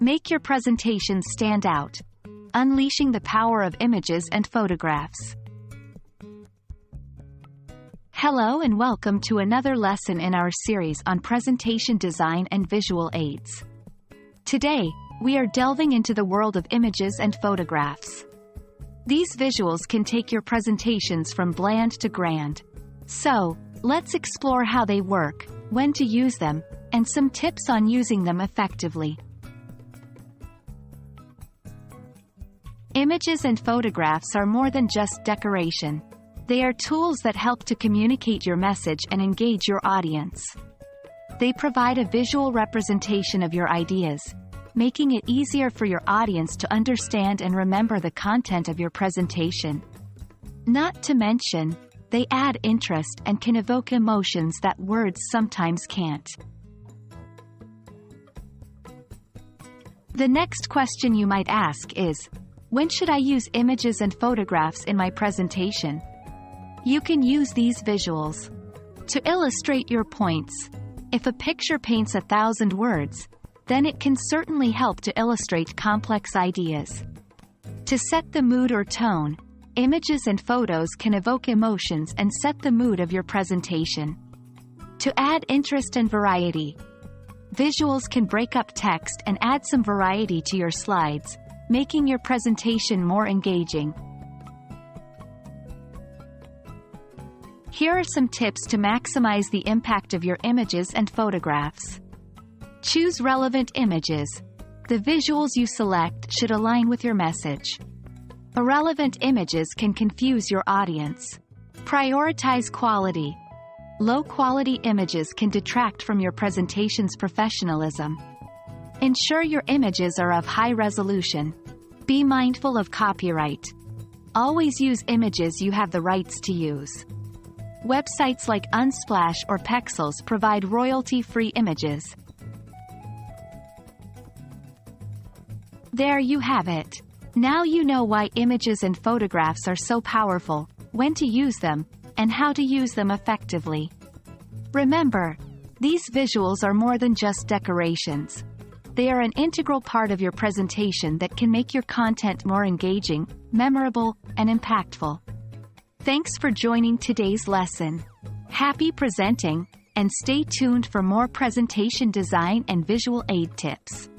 Make your presentation stand out. Unleashing the power of images and photographs. Hello and welcome to another lesson in our series on presentation design and visual aids. Today, we are delving into the world of images and photographs. These visuals can take your presentations from bland to grand. So, let's explore how they work, when to use them, and some tips on using them effectively. Images and photographs are more than just decoration. They are tools that help to communicate your message and engage your audience. They provide a visual representation of your ideas, making it easier for your audience to understand and remember the content of your presentation. Not to mention, they add interest and can evoke emotions that words sometimes can't. The next question you might ask is, when should I use images and photographs in my presentation? You can use these visuals to illustrate your points. If a picture paints 1,000 words, then it can certainly help to illustrate complex ideas. To set the mood or tone, images and photos can evoke emotions and set the mood of your presentation. To add interest and variety, visuals can break up text and add some variety to your slides, making your presentation more engaging. Here are some tips to maximize the impact of your images and photographs. Choose relevant images. The visuals you select should align with your message. Irrelevant images can confuse your audience. Prioritize quality. Low-quality images can detract from your presentation's professionalism. Ensure your images are of high resolution. Be mindful of copyright. Always use images you have the rights to use. Websites like Unsplash or Pexels provide royalty-free images. There you have it. Now you know why images and photographs are so powerful, when to use them, and how to use them effectively. Remember, these visuals are more than just decorations. They are an integral part of your presentation that can make your content more engaging, memorable, and impactful. Thanks for joining today's lesson. Happy presenting, and stay tuned for more presentation design and visual aid tips.